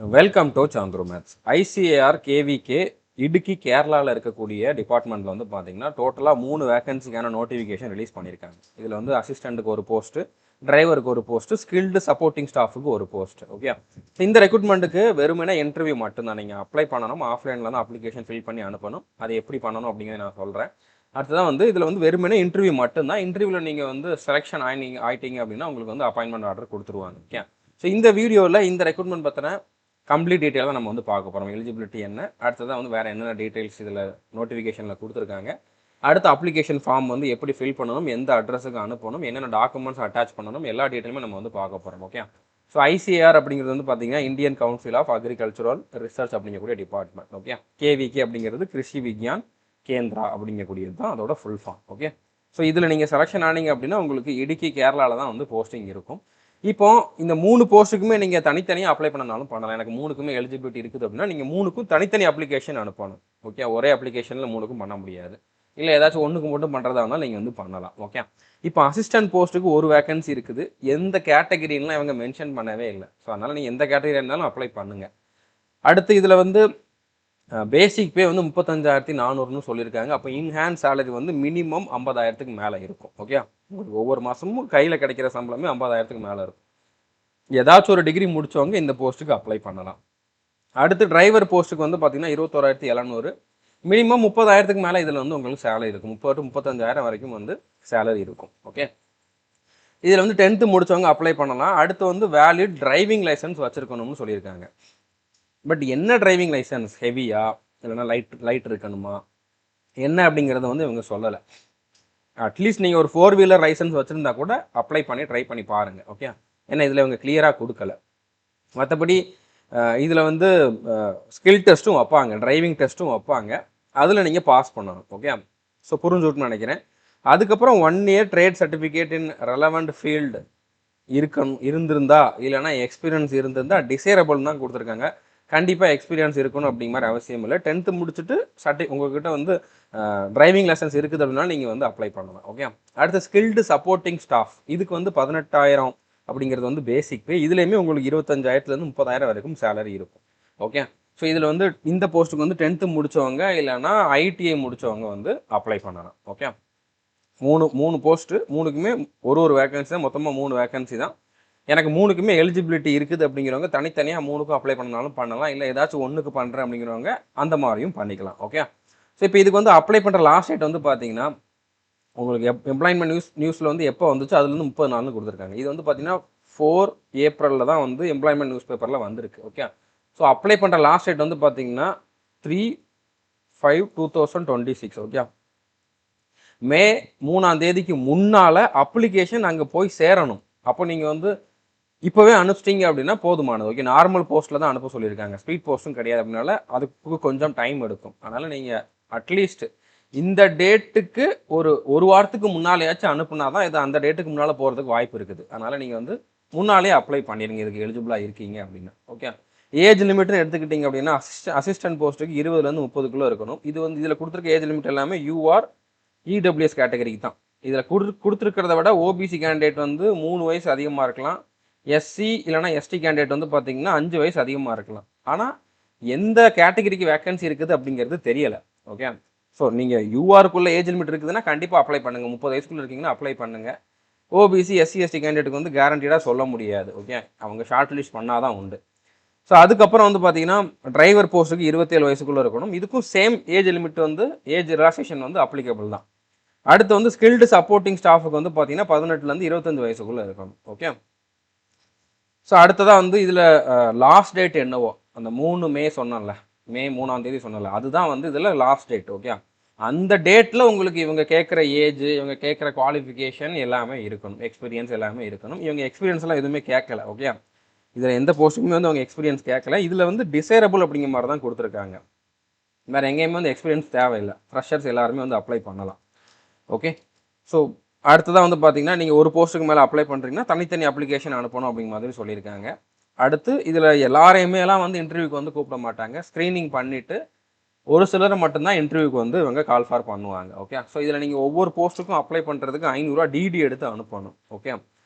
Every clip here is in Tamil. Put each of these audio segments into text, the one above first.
Welcome to Chandru maths. ICAR KVK Idukki கேரளாவில் இருக்கக்கூடிய டிபார்ட்மெண்ட்டில் வந்து பார்த்தீங்கன்னா டோட்டலாக 3 வேகன்சிக்கான நோட்டிஃபிகேஷன் ரிலீஸ் பண்ணியிருக்காங்க. இதில் வந்து அசிஸ்டண்ட்டுக்கு ஒரு போஸ்ட்டு, டிரைவருக்கு ஒரு போஸ்ட்டு, ஸ்கில்டு சப்போர்ட்டிங் ஸ்டாஃபுக்கு ஒரு போஸ்ட். ஓகே, இந்த ரெக்ரூட்மெண்ட்டுக்கு வெறுமனே இன்டர்வியூ மட்டும்தான். நீங்கள் அப்ளை பண்ணணும், ஆஃப்லைனில் தான் அப்ளிகேஷன் ஃபில் பண்ணி அனுப்பணும். அது எப்படி பண்ணணும் அப்படிங்கிறத நான் சொல்கிறேன். அடுத்ததான் வந்து இதில் வந்து வெறுமனே இன்டர்வியூ மட்டும்தான். இன்டர்வியூவில் நீங்கள் வந்து செலெக்ஷன் ஆயிட்டீங்க அப்படின்னா உங்களுக்கு வந்து அப்பாயின்மெண்ட் ஆர்டர் கொடுத்துருவாங்க. ஓகே, ஸோ இந்த வீடியோவில் இந்த ரெக்ரூட்மெண்ட் பற்றின கம்ப்ளீட் டீட்டெயில் தான் நம்ம வந்து பார்க்க போகிறோம். எலிஜிபிலிட்டி என்ன, அடுத்ததான் வந்து வேறு என்னென்ன டீட்டெயில்ஸ் இதில் நோட்டிஃபிகேஷனில் கொடுத்துருக்காங்க, அடுத்த அப்ளிகேஷன் ஃபார்ம் வந்து எப்படி ஃபில் பண்ணணும், எந்த அட்ரஸுக்கு அனுப்பணும், என்னென்ன டாக்குமெண்ட்ஸ் அட்டாச் பண்ணணும், எல்லா டீட்டெயிலுமே நம்ம வந்து பார்க்க போகிறோம். ஓகே, ஸோ ஐசிஏஆர் அப்படிங்கிறது வந்து பார்த்தீங்கன்னா Indian council of agricultural research அப்படிங்கக்கூடிய டிபார்ட்மெண்ட். ஓகே, கேவிகே அப்படிங்கிறது கிருஷி விக்யான் கேந்திரா அப்படிங்கக்கூடியது தான் அதோட ஃபுல் ஃபார்ம். ஓகே, ஸோ இதில் நீங்கள் செலெக்ஷன் ஆனீங்க அப்படின்னா உங்களுக்கு இடுக்கி கேரளாவில் தான் வந்து போஸ்டிங் இருக்கும். இப்போ இந்த 3 போஸ்ட்டுக்குமே நீங்கள் தனித்தனியாக அப்ளை பண்ணனாலும் பண்ணலாம். எனக்கு 3க்குமே எலிஜிபிலிட்டி இருக்குது அப்படின்னா நீங்கள் 3க்கும் தனித்தனி அப்ளிகேஷன் அனுப்பணும். ஓகே, ஒரே அப்ளிகேஷனில் 3க்கும் பண்ண முடியாது. இல்லை ஏதாச்சும் ஒன்றுக்கு மட்டும் பண்ணுறதா இருந்தாலும் நீங்கள் வந்து பண்ணலாம். ஓகே, இப்போ அசிஸ்டன்ட் போஸ்ட்டுக்கு ஒரு வேகன்சி இருக்குது. எந்த கேட்டகிரிலாம் இவங்க மென்ஷன் பண்ணவே இல்லை. ஸோ அதனால் நீங்கள் எந்த கேட்டகிரி இருந்தாலும் அப்ளை பண்ணுங்கள். அடுத்து இதில் வந்து பேசிக் பே வந்து 35,400ன்னு சொல்லியிருக்காங்க. அப்போ இன்ஹேண்ட் சேலரி வந்து மினிமம் 50,000க்கு மேலே இருக்கும். ஓகே, உங்களுக்கு ஒவ்வொரு மாதமும் கையில் கிடைக்கிற சம்பளமே 50,000க்கு மேலே இருக்கும். ஏதாச்சும் ஒரு டிகிரி முடிச்சவங்க இந்த போஸ்ட்டுக்கு அப்ளை பண்ணலாம். அடுத்து டிரைவர் போஸ்ட்டுக்கு வந்து பார்த்தீங்கன்னா 21,700, மினிமம் 30,000க்கு மேலே இதில் வந்து உங்களுக்கு சேலரி இருக்கும். 30 to 35,000 வரைக்கும் வந்து சேலரி இருக்கும். ஓகே, இதில் வந்து 10th முடிச்சவங்க அப்ளை பண்ணலாம். அடுத்து வந்து வேலிட் டிரைவிங் லைசன்ஸ் வச்சுருக்கணும்னு சொல்லியிருக்காங்க. பட் என்ன டிரைவிங் லைசன்ஸ், ஹெவியா இல்லைன்னா லைட் இருக்கணுமா என்ன அப்படிங்கிறத வந்து இவங்க சொல்லலை. அட்லீஸ்ட் நீங்கள் ஒரு 4 வீலர் லைசன்ஸ் வச்சுருந்தா கூட அப்ளை பண்ணி ட்ரை பண்ணி பாருங்கள். ஓகே, ஏன்னா இதில் இவங்க கிளியராக கொடுக்கல. மற்றபடி இதில் வந்து ஸ்கில் டெஸ்ட்டும் வைப்பாங்க, டிரைவிங் டெஸ்ட்டும் வைப்பாங்க. அதில் நீங்கள் பாஸ் பண்ணணும். ஓகே, ஸோ புரிஞ்சுட்டுன்னு நினைக்கிறேன். அதுக்கப்புறம் 1 year trade certificate in relevant field இருந்திருந்தா இல்லைனா எக்ஸ்பீரியன்ஸ் இருந்திருந்தா டிசைரபிள் தான் கொடுத்துருக்காங்க. கண்டிப்பாக எக்ஸ்பீரியன்ஸ் இருக்கணும் அப்படிங்கிற மாதிரி அவசியம் இல்லை. 10th முடிச்சுட்டு உங்ககிட்ட வந்து டிரைவிங் லைசன்ஸ் இருக்குது அப்படின்னா நீங்கள் வந்து அப்ளை பண்ணலாம். ஓகே, அடுத்து ஸ்கில்டு சப்போர்ட்டிங் ஸ்டாஃப், இதுக்கு வந்து 18,000 அப்படிங்கிறது வந்து பேசிக் பே. இதுலேயுமே உங்களுக்கு 25,000லேருந்து 30,000 வரைக்கும் சேலரி இருக்கும். ஓகே, ஸோ இதில் வந்து இந்த போஸ்ட்டுக்கு வந்து 10th முடித்தவங்க இல்லைனா ஐடிஐ முடித்தவங்க வந்து அப்ளை பண்ணலாம். ஓகே, மூணு போஸ்ட்டு, 3க்குமே ஒரு வேகன்சி தான், மொத்தமாக 3 வேகன்சி தான். எனக்கு 3க்குமே எலிஜிபிலிட்டி இருக்குது அப்படிங்கிறவங்க தனித்தனியாக 3க்கும் அப்ளை பண்ணாலும் பண்ணலாம். இல்லை ஏதாச்சும் ஒன்றுக்கு பண்ணுறேன் அப்படிங்கிறவங்க அந்த மாதிரியும் பண்ணிக்கலாம். ஓகே, ஸோ இப்போ இதுக்கு வந்து அப்ளை பண்ணுற லாஸ்ட் டேட் வந்து பார்த்தீங்கன்னா உங்களுக்கு எம்ப்ளாய்மெண்ட் நியூஸில் வந்து எப்போ வந்துச்சு அதுலேருந்து 30 நாள்னு கொடுத்துருக்காங்க. இது வந்து பார்த்தீங்கன்னா 4 April தான் வந்து எம்ப்ளாய்மெண்ட் நியூஸ் பேப்பரில் வந்திருக்கு. ஓகே, ஸோ அப்ளை பண்ணுற லாஸ்ட் டேட் வந்து பார்த்தீங்கன்னா 3/5/2026. ஓகே, May 3 முன்னால் அப்ளிகேஷன் அங்கே போய் சேரணும். அப்போ நீங்கள் வந்து இப்போவே அனுப்பிச்சிட்டிங்க அப்படின்னா போதுமானது. ஓகே, நார்மல் போஸ்ட்டில் தான் அனுப்ப சொல்லியிருக்காங்க, ஸ்பீட் போஸ்ட்டும் கிடையாது. அப்படின்னால அதுக்கு கொஞ்சம் டைம் எடுக்கும். அதனால் நீங்கள் அட்லீஸ்ட் இந்த டேட்டுக்கு ஒரு வாரத்துக்கு முன்னாலேயாச்சும் அனுப்புனா தான் இது அந்த டேட்டுக்கு முன்னால் போகிறதுக்கு வாய்ப்பு இருக்குது. அதனால் நீங்கள் வந்து முன்னாலே அப்ளை பண்ணிடுங்க இதுக்கு எலிஜிபிளாக இருக்கீங்க அப்படின்னா. ஓகே, ஏஜ் லிமிட்னு எடுத்துக்கிட்டிங்க அப்படின்னா அசிஸ்டன்ட் போஸ்ட்டுக்கு 20லேருந்து 30க்குள்ளே இருக்கணும். இது வந்து இதில் கொடுத்துருக்க ஏஜ் லிமிட் எல்லாமே யூஆர் இடபிள்யூஎஸ் கேட்டகரிக்கு தான். இதில் கொடுத்துருக்கிறத விட ஓபிசி கேண்டிடேட் வந்து 3 வயசு அதிகமாக இருக்கலாம். எஸ்சி இல்லைனா எஸ்டி கேண்டிடேட் வந்து பார்த்தீங்கன்னா 5 வயசு அதிகமாக இருக்கலாம். ஆனால் எந்த கேட்டகரிக்கு வேக்கன்சி இருக்குது அப்படிங்கிறது தெரியலை. ஓகே, ஸோ நீங்கள் யூஆருக்குள்ளே ஏஜ் லிமிட் இருக்குதுன்னா கண்டிப்பாக அப்ளை பண்ணுங்கள். 30 வயசுக்குள்ளே இருக்கீங்கன்னா அப்ளை பண்ணுங்கள். ஓபிசி எஸ்சி எஸ்டி கேண்டிடேட்டுக்கு வந்து கேரண்டீடாக சொல்ல முடியாது. ஓகே, அவங்க ஷார்ட் லிஸ்ட் பண்ணால் தான் உண்டு. ஸோ அதுக்கப்புறம் வந்து பார்த்தீங்கன்னா டிரைவர் போஸ்ட்டுக்கு 27 வயசுக்குள்ளே இருக்கணும். இதுக்கும் சேம் ஏஜ் லிமிட் வந்து ஏஜ் ரிலாக்ஸேஷன் வந்து அப்ளிகபிள் தான். அடுத்து வந்து ஸ்கில்டு சப்போர்ட்டிங் ஸ்டாஃபுக்கு வந்து பார்த்தீங்கன்னா 18லேருந்து 25 வயசுக்குள்ளே இருக்கணும். ஓகே, ஸோ அடுத்ததாக வந்து இதில் லாஸ்ட் டேட் என்னவோ அந்த 3 May சொன்னல, May 3 சொன்னல, அதுதான் வந்து இதில் லாஸ்ட் டேட். ஓகே, அந்த டேட்டில் உங்களுக்கு இவங்க கேட்குற ஏஜ், இவங்க கேட்குற குவாலிஃபிகேஷன் எல்லாமே இருக்கணும், எக்ஸ்பீரியன்ஸ் எல்லாமே இருக்கணும். இவங்க எக்ஸ்பீரியன்ஸ்லாம் எதுவுமே கேட்கல. ஓகே, இதில் எந்த போஸ்ட்டுக்குமே வந்து அவங்க எக்ஸ்பீரியன்ஸ் கேட்கல. இதில் வந்து டிசைரபிள் அப்படிங்கிற மாதிரி தான் கொடுத்துருக்காங்க. வேறு எங்கேயுமே வந்து எக்ஸ்பீரியன்ஸ் தேவையில்லை. ஃப்ரெஷர்ஸ் எல்லாருமே வந்து அப்ளை பண்ணலாம். ஓகே, ஸோ அடுத்ததாக வந்து பார்த்தீங்கன்னா நீங்கள் ஒரு போஸ்ட்டுக்கு மேலே அப்ளை பண்ணுறீங்கன்னா தனித்தனி அப்ளிகேஷன் அனுப்பணும் அப்படிங்கிற மாதிரி சொல்லியிருக்காங்க. அடுத்து இதில் எல்லாரையுமே எல்லாம் வந்து இன்டர்வியூக்கு வந்து கூப்பிட மாட்டாங்க. ஸ்க்ரீனிங் பண்ணிவிட்டு ஒரு சிலரை மட்டும்தான் இன்டர்வியூக்கு வந்து இவங்க கால் ஃபார் பண்ணுவாங்க. ஓகே, ஸோ இதில் நீங்கள் ஒவ்வொரு போஸ்ட்டுக்கும் அப்ளை பண்ணுறதுக்கு 500 டிடி எடுத்து அனுப்பணும். ஓகே,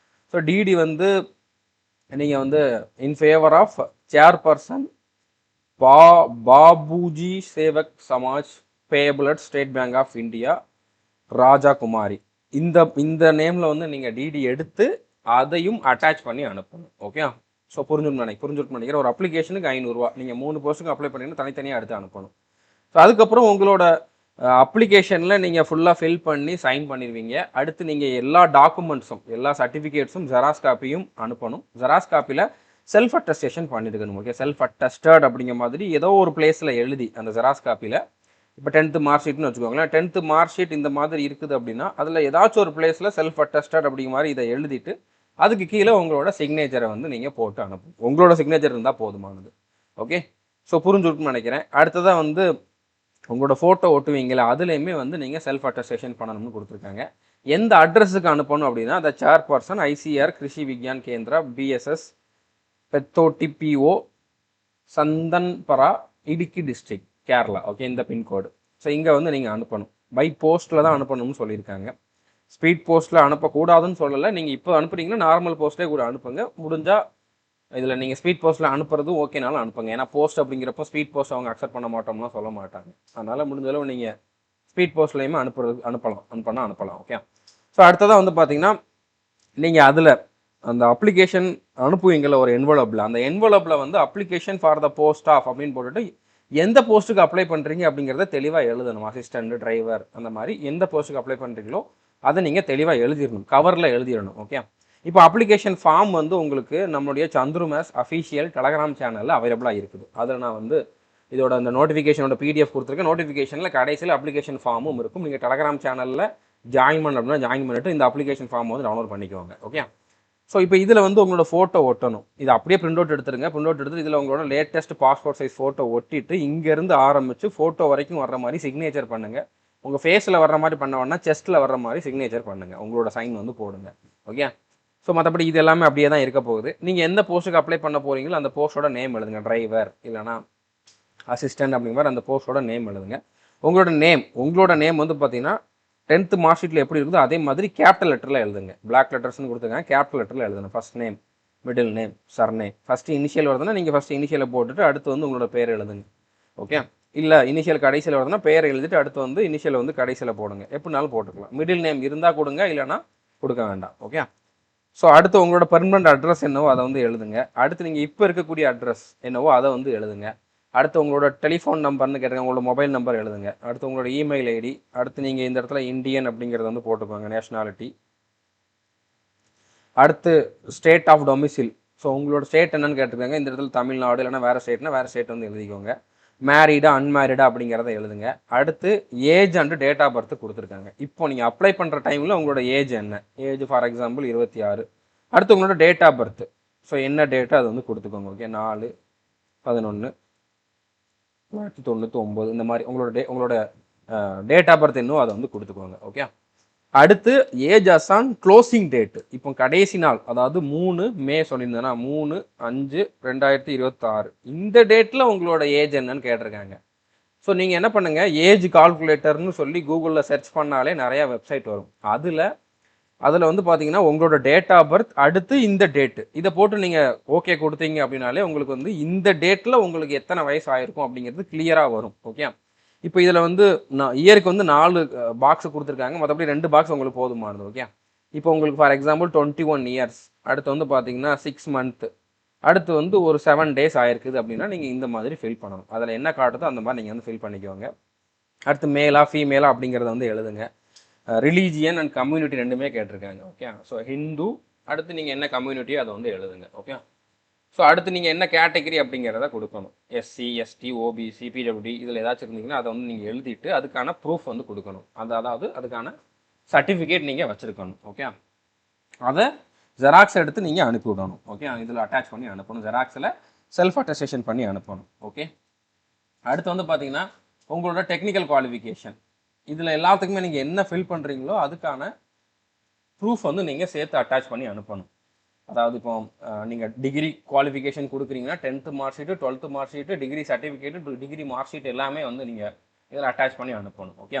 ஸோ டிடி வந்து நீங்கள் வந்து in favour of chairperson Babuji Sevak Samaj payable at State Bank of India Raja Kumari. இந்த இந்த நேமில் வந்து நீங்கள் டிடி எடுத்து அதையும் அட்டாச் பண்ணி அனுப்பணும். ஓகே, ஸோ புரிஞ்சுட்டு நினைக்கிறேன். ஒரு அப்ளிகேஷனுக்கு 500 ரூபா. நீங்கள் 3 போஸ்ட்டுக்கு அப்ளை பண்ணிங்கன்னா தனித்தனியாக எடுத்து அனுப்பணும். ஸோ அதுக்கப்புறம் உங்களோட அப்ளிகேஷனில் நீங்கள் ஃபுல்லாக ஃபில் பண்ணி சைன் பண்ணிடுவீங்க. அடுத்து நீங்கள் எல்லா டாக்குமெண்ட்ஸும் எல்லா சர்டிஃபிகேட்ஸும் ஜெராக்ஸ் காப்பியும் அனுப்பணும். ஜெராக்ஸ் காப்பியில் செல்ஃப் அட்டஸ்டேஷன் பண்ணியிருக்கணும். ஓகே, செல்ஃப் அட்டஸ்டட் அப்படிங்கிற மாதிரி ஏதோ ஒரு பிளேஸில் எழுதி அந்த ஜெராக்ஸ் காப்பியில், இப்போ 10th மார்க் ஷீட்னு வச்சுக்கோங்களேன், 10th மார்க் ஷீட் இந்த மாதிரி இருக்குது அப்படின்னா அதில் ஏதாச்சும் ஒரு பிளேஸில் செல்ஃப் அட்டஸ்டட் அப்படிங்கிற மாதிரி இதை எழுதிட்டு அதுக்கு கீழே உங்களோட சிக்னேச்சரை வந்து நீங்கள் போட்டு அனுப்பணும். உங்களோட சிக்னேச்சர் இருந்தால் போதுமானது. ஓகே, ஸோ புரிஞ்சுருக்குன்னு நினைக்கிறேன். அடுத்ததாக வந்து உங்களோட ஃபோட்டோ ஒட்டுவீங்களா, அதுலேயுமே வந்து நீங்கள் செல்ஃப் அட்டஸ்டேஷன் பண்ணணும்னு கொடுத்துருக்காங்க. எந்த அட்ரஸுக்கு அனுப்பணும் அப்படின்னா the chairperson ICR Krishi Vigyan Kendra BSS Pethotty PO Santhanpara Idukki district Kerala. Okay, இந்த பின்கோடு. ஸோ இங்கே வந்து நீங்கள் அனுப்பணும். பை போஸ்ட்டில் தான் அனுப்பணும்னு சொல்லியிருக்காங்க. ஸ்பீட் போஸ்ட்டில் அனுப்பக்கூடாதுன்னு சொல்லலை. நீங்கள் இப்போ அனுப்புறீங்கன்னா நார்மல் போஸ்ட்டே கூட அனுப்புங்க. முடிஞ்சால் இதில் நீங்கள் ஸ்பீட் போஸ்ட்டில் அனுப்புறது ஓகேனாலும் அனுப்புங்க. ஏன்னா போஸ்ட் அப்படிங்கிறப்போ ஸ்பீட் போஸ்ட் அவங்க அக்செப்ட் பண்ண மாட்டோம்னா சொல்ல மாட்டாங்க. அதனால் முடிஞ்சளவு நீங்கள் ஸ்பீட் போஸ்ட்லேயுமே அனுப்பலாம். ஓகே, ஸோ அடுத்ததாக வந்து பார்த்தீங்கன்னா நீங்கள் அதில் அந்த அப்ளிகேஷன் அனுப்புவீங்கள ஒரு என்வலப்பில், அந்த என்வலப்பில் வந்து application for the post of அப்படின்னு போட்டுட்டு எந்த போஸ்ட்டுக்கு அப்ளை பண்ணுறீங்க அப்படிங்கிறத தெளிவாக எழுதணும். அசிஸ்டண்ட், டிரைவர், அந்த மாதிரி எந்த போஸ்ட்டுக்கு அப்ளை பண்ணுறீங்களோ அதை நீங்கள் தெளிவாக எழுதிடணும், கவரில் எழுதிடணும். ஓகே, இப்போ அப்ளிகேஷன் ஃபார்ம் வந்து உங்களுக்கு நம்மளுடைய சந்துரு மேஸ் அஃபீஷியல் டெலகிராம் சேனலில் அவைலபிளாக இருக்குது. அதில் நான் வந்து இதோட அந்த நோட்டிஃபிகேஷனோட பிடிஎஃப் கொடுத்துருக்கேன். நோட்டிஃபிகேஷனில் கடைசியில் அப்ளிகேஷன் ஃபார்மும் இருக்கும். நீங்கள் டெலகிராம் சேனலில் ஜாயின் பண்ண அப்படின்னா ஜாயின் பண்ணிட்டு இந்த அப்ளிகேஷன் ஃபார்ம் வந்து டவுன்லோட் பண்ணிக்குவாங்க. ஓகே, ஸோ இப்போ இதில் வந்து உங்களோட ஃபோட்டோ ஒட்டணும். இது அப்படியே பிரிண்ட் அவுட் எடுத்துருங்க. பிரிண்ட் அவுட் எடுத்து இதில் உங்களோட லேட்டஸ்ட் பாஸ்போர்ட் சைஸ் ஃபோட்டோ ஒட்டிட்டு இங்கேருந்து ஆரம்பித்து ஃபோட்டோ வரைக்கும் வர்ற மாதிரி சிக்னேச்சர் பண்ணுங்கள். உங்கள் ஃபேஸில் வர்ற மாதிரி பண்ண வேணா, செஸ்ட்டில் வர்ற மாதிரி சிக்னேச்சர் பண்ணுங்கள். உங்களோட சைன் வந்து போடுங்க. ஓகே, ஸோ மற்றபடி இது எல்லாமே அப்படியே தான் இருக்க போகுது. நீங்கள் எந்த போஸ்ட்டுக்கு அப்ளை பண்ண போகிறீங்களோ அந்த போஸ்ட்டோட நேம் எழுதுங்க. டிரைவர் இல்லைனா அசிஸ்டன்ட் அப்படிங்கிற மாதிரி அந்த போஸ்ட்டோட நேம் எழுதுங்க. உங்களோட நேம் வந்து பார்த்தீங்கன்னா 10th மார்க் ஷீட்டில் எப்படி இருக்குதோ அதே மாதிரி கேபிட்டல் லெட்டரில் எழுதுங்க. பிளாக் லெட்டர்ஸ்னு கொடுத்துருக்காங்க, கேபிட்டல் லெட்டரில் எழுதணும். First name, middle name, surname. First initial வருதுன்னா நீங்கள் ஃபஸ்ட்டு இனிஷியலை போட்டுட்டு அடுத்து வந்து உங்களோட பேர் எழுதுங்க. ஓகே, இல்லை இனிஷியல் கடைசியில் வருதுன்னா பேரை எழுதிட்டு அடுத்து வந்து இனிஷியலை வந்து கடைசியில் போடுங்க. எப்படினாலும் போட்டுக்கலாம். மிடில் நேம் இருந்தால் கொடுங்க, இல்லைனா கொடுக்க வேண்டாம். ஓகே, ஸோ அடுத்து உங்களோட பெர்மனண்ட் அட்ரஸ் என்னவோ அதை வந்து எழுதுங்க. அடுத்து நீங்கள் இப்போ இருக்கக்கூடிய அட்ரஸ் என்னவோ அதை வந்து எழுதுங்க. அடுத்து உங்களோட டெலிஃபோன் நம்பர்னு கேட்டுருங்க, உங்களோட மொபைல் நம்பர் எழுதுங்க. அடுத்து உங்களோட இமெயில் ஐடி. அடுத்து நீங்கள் இந்த இடத்துல இந்தியன் அப்படிங்கிறத வந்து போட்டுக்கோங்க, நேஷனாலிட்டி. அடுத்து ஸ்டேட் ஆஃப் டொமிசில். ஸோ உங்களோட ஸ்டேட் என்னன்னு கேட்டுருக்காங்க. இந்த இடத்துல தமிழ்நாடு இல்லைனா வேறு ஸ்டேட்னா வேறு ஸ்டேட் வந்து எழுதிக்கோங்க. மேரீடா அன்மேரிடா அப்படிங்கிறத எழுதுங்க. அடுத்து age and date of birth கொடுத்துருக்காங்க. இப்போ நீங்கள் அப்ளை பண்ணுற டைமில் உங்களோட ஏஜ் என்ன, ஏஜ் ஃபார் எக்ஸாம்பிள் 26. அடுத்து உங்களோட டேட் ஆஃப் பர்த். ஸோ என்ன டேட்டோ அதை வந்து கொடுத்துக்கோங்க. ஓகே, 4/11/1999 இந்த மாதிரி உங்களோட டேட் ஆஃப் பர்த் என்னவோ அதை வந்து கொடுத்துக்கோங்க. ஓகே, அடுத்து ஏஜ் அசான் க்ளோசிங் டேட்டு. இப்போ கடைசி நாள், அதாவது 3 மே சொல்லியிருந்தேன்னா 3/5/2026 இந்த டேட்டில் உங்களோட ஏஜ் என்னன்னு கேட்டிருக்காங்க. ஸோ நீங்கள் என்ன பண்ணுங்கள், ஏஜ் கால்குலேட்டர்னு சொல்லி கூகுளில் சர்ச் பண்ணாலே நிறையா வெப்சைட் வரும். அதில் வந்து பார்த்தீங்கன்னா உங்களோட டேட் ஆஃப் பர்த் அடுத்து இந்த டேட்டு இதை போட்டு நீங்கள் ஓகே கொடுத்தீங்க அப்படின்னாலே உங்களுக்கு வந்து இந்த டேட்டில் உங்களுக்கு எத்தனை வயசு ஆயிருக்கும் அப்படிங்கிறது கிளியராக வரும். ஓகே, இப்போ இதில் வந்து இயருக்கு வந்து 4 பாக்ஸ் கொடுத்துருக்காங்க, மற்றபடி 2 பாக்ஸ் உங்களுக்கு போதுமானது. ஓகே, இப்போ உங்களுக்கு ஃபார் எக்ஸாம்பிள் 21 இயர்ஸ், அடுத்து வந்து பார்த்தீங்கன்னா 6 மந்த், அடுத்து வந்து ஒரு 7 days ஆயிருக்குது அப்படின்னா நீங்கள் இந்த மாதிரி ஃபில் பண்ணணும். அதில் என்ன காட்டுதோ அந்த மாதிரி நீங்கள் வந்து ஃபில் பண்ணிக்கோங்க. அடுத்து மேலா ஃபீமேலா அப்படிங்கிறத வந்து எழுதுங்க. ரிலீஜியன் அண்ட் கம்யூனிட்டி ரெண்டுமே கேட்டிருக்காங்க. ஓகே, ஸோ ஹிந்து, அடுத்து நீங்கள் என்ன கம்யூனிட்டியோ அதை வந்து எழுதுங்க. ஓகே, ஸோ அடுத்து நீங்கள் என்ன கேட்டகரி அப்படிங்கிறத கொடுக்கணும். எஸ்சி, எஸ்டி, ஓபிசி, பிடபிள்யூடி இதில் ஏதாச்சும் இருந்தீங்கன்னா அதை வந்து நீங்கள் எழுதிட்டு அதுக்கான ப்ரூஃப் வந்து கொடுக்கணும். அதாவது அதுக்கான சர்டிஃபிகேட் நீங்கள் வச்சுருக்கணும். ஓகே, அதை ஜெராக்ஸ் எடுத்து நீங்கள் அனுப்பி விடணும். ஓகே, இதில் அட்டாச் பண்ணி அனுப்பணும். ஜெராக்ஸில் செல்ஃப் அட்டஸ்டேஷன் பண்ணி அனுப்பணும். ஓகே, அடுத்து வந்து பார்த்தீங்கன்னா உங்களோட டெக்னிக்கல் குவாலிஃபிகேஷன். இதில் எல்லாத்துக்குமே நீங்கள் என்ன ஃபில் பண்ணுறீங்களோ அதுக்கான ப்ரூஃப் வந்து நீங்கள் சேர்த்து அட்டாச் பண்ணி அனுப்பணும். அதாவது இப்போ நீங்கள் டிகிரி குவாலிஃபிகேஷன் கொடுக்குறீங்கன்னா 10th mark sheet, 12th mark sheet, degree certificate, degree mark sheet எல்லாமே வந்து நீங்கள் இதில் அட்டாச் பண்ணி அனுப்பணும். ஓகே,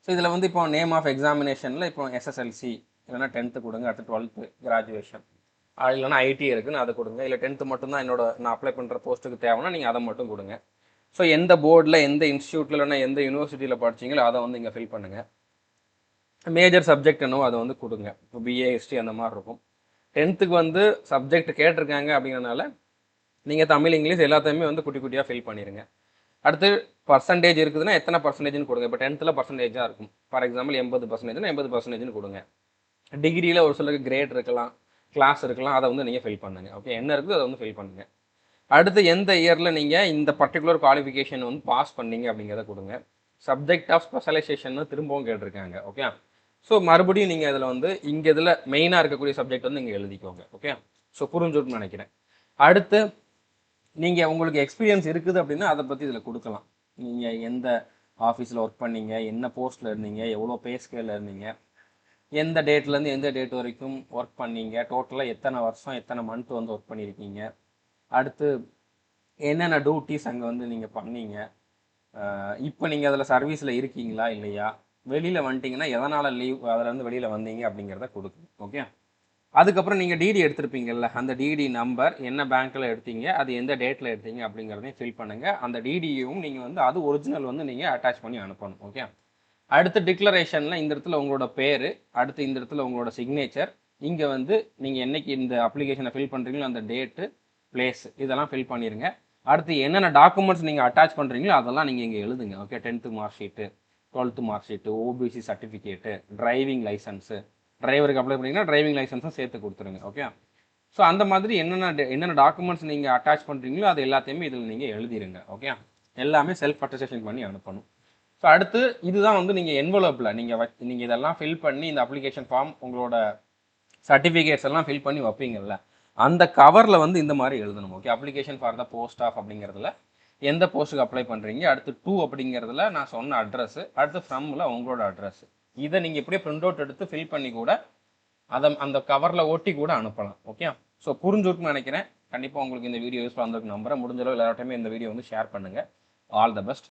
ஸோ இதில் வந்து இப்போ நேம் ஆஃப் எக்ஸாமினேஷனில் இப்போ எஸ்எஸ்எல்சி இல்லைனா 10th கொடுங்க, அடுத்து 12th கிராஜுவேஷன், இல்லைனா ஐடி இருக்குன்னு அதை கொடுங்க. இல்லை 10th மட்டும்தான் நான் அப்ளை பண்ணுற போஸ்ட்டுக்கு தேவைன்னா நீங்கள் அதை மட்டும் கொடுங்க. ஸோ எந்த போர்டில் எந்த இன்ஸ்டியூட்டில் இல்லைனா எந்த யூனிவர்சிட்டியில் படிச்சிங்களோ அதை வந்து இங்கே ஃபில் பண்ணுங்கள். மேஜர் சப்ஜெக்ட் என்னவோ அதை வந்து கொடுங்க. இப்போ பிஏ ஹிஸ்ட்ரி அந்த மாதிரி இருக்கும். 10th வந்து சப்ஜெக்ட் கேட்டிருக்காங்க அப்படிங்கிறனால நீங்கள் தமிழ் இங்கிலீஷ் எல்லாத்தையுமே வந்து குட்டி குட்டியாக ஃபில் பண்ணிடுங்க. அடுத்து பர்சன்டேஜ் இருக்குதுன்னா எத்தனை பர்சன்டேஜ்னு கொடுங்க. இப்போ 10th பர்சன்டேஜாக இருக்கும். ஃபார் எக்ஸாம்பிள் 80%னா 80% கொடுங்க. டிகிரியில் ஒரு சிலருக்கு கிரேட் இருக்கலாம், கிளாஸ் இருக்கலாம், அதை வந்து நீங்கள் ஃபில் பண்ணுங்கள். ஓகே, என்ன இருக்குது அதை வந்து ஃபில் பண்ணுங்கள். அடுத்து எந்த இயரில் நீங்கள் இந்த பர்டிகுலர் குவாலிஃபிகேஷன் வந்து பாஸ் பண்ணீங்க அப்படிங்கிறத கொடுங்க. சப்ஜெக்ட் ஆஃப் ஸ்பெஷலைசேஷன் திரும்பவும் கேட்டிருக்காங்க. ஓகே, ஸோ மறுபடியும் நீங்கள் இதில் வந்து இங்கே இதில் மெயினாக இருக்கக்கூடிய சப்ஜெக்ட் வந்து இங்கே எழுதிக்கோங்க. ஓகே, ஸோ புரிஞ்சுட்டுன்னு நினைக்கிறேன். அடுத்து நீங்கள் உங்களுக்கு எக்ஸ்பீரியன்ஸ் இருக்குது அப்படின்னா அதை பற்றி இதில் கொடுக்கலாம். நீங்கள் எந்த ஆஃபீஸில் ஒர்க் பண்ணீங்க, என்ன போஸ்ட்டில் இருந்தீங்க, எவ்வளோ பே ஸ்கேலில் இருந்தீங்க, எந்த டேட்லேருந்து எந்த டேட் வரைக்கும் ஒர்க் பண்ணீங்க, டோட்டலாக எத்தனை வருஷம் எத்தனை மந்த் வந்து ஒர்க் பண்ணியிருக்கீங்க, அடுத்து என்னென்ன டியூட்டிஸ் அங்கே வந்து நீங்கள் பண்ணீங்க, இப்போ நீங்கள் அதில் சர்வீஸில் இருக்கீங்களா இல்லையா, வெளியில் வந்துட்டிங்கன்னா எதனால் லீவ் அதிலேருந்து வெளியில் வந்தீங்க அப்படிங்கிறத கொடுக்கணும். ஓகே, அதுக்கப்புறம் நீங்கள் டிடி எடுத்திருப்பீங்கல்ல, அந்த டிடி நம்பர் என்ன பேங்க்கில் எடுத்தீங்க, அது எந்த டேட்டில் எடுத்தீங்க அப்படிங்கிறதையும் ஃபில் பண்ணுங்கள். அந்த டிடியும் நீங்கள் வந்து அது ஒரிஜினல் வந்து நீங்கள் அட்டாச் பண்ணி அனுப்பணும். ஓகே, அடுத்து டிக்ளரேஷனில் இந்த இடத்துல உங்களோட பேர், அடுத்து இந்த இடத்துல உங்களோட சிக்னேச்சர், இங்கே வந்து நீங்கள் என்றைக்கு இந்த அப்ளிகேஷனை ஃபில் பண்ணுறீங்களோ அந்த டேட்டு, பிளேஸ் இதெல்லாம் ஃபில் பண்ணிடுங்க. அடுத்து என்னென்ன டாக்குமெண்ட்ஸ் நீங்கள் அட்டாச் பண்ணுறீங்களோ அதெல்லாம் நீங்கள் இங்கே எழுதுங்க. Okay, 10th mark sheet, 12th mark sheet, OBC certificate, driving licence, டிரைவருக்கு அப்ளை பண்ணிங்கன்னா டிரைவிங் லைசன்ஸும் சேர்த்து கொடுத்துருங்க. ஓகே, ஸோ அந்த மாதிரி என்னென்ன டாக்குமெண்ட்ஸ் நீங்கள் அட்டாச் பண்ணுறீங்களோ அது எல்லாத்தையுமே இதில் நீங்கள் எழுதிருங்க. ஓகே, எல்லாமே செல்ஃப் அட்டஸ்டேஷன் பண்ணி அனுப்பணும். ஸோ அடுத்து இதுதான் வந்து நீங்கள் என்வலப்பில் நீங்கள் இதெல்லாம் ஃபில் பண்ணி இந்த அப்ளிகேஷன் ஃபார்ம் உங்களோட சர்டிஃபிகேட்ஸ் எல்லாம் ஃபில் பண்ணி வைப்பீங்கல்ல, அந்த கவரில் வந்து இந்த மாதிரி எழுதணும். Okay, application for the post of அப்படிங்கிறதுல எந்த போஸ்ட்டுக்கு அப்ளை பண்ணுறீங்க, அடுத்து 2 அப்படிங்கிறதுல நான் சொன்ன அட்ரஸ், அடுத்து ஃப்ரம்மில் உங்களோட அட்ரஸ், இதை நீங்கள் இப்படியே பிரிண்ட் அவுட் எடுத்து ஃபில் பண்ணி கூட அதை அந்த கவரில் ஒட்டி கூட அனுப்பலாம். ஓகே, ஸோ புரிஞ்சுருக்குன்னு நினைக்கிறேன். கண்டிப்பாக உங்களுக்கு இந்த வீடியோ யூஸ்ஃபுல்லாக இருந்திருக்கு நம்புறேன். முடிஞ்சளவு எல்லார்ட்டையுமே இந்த வீடியோ வந்து ஷேர் பண்ணுங்கள். All the best.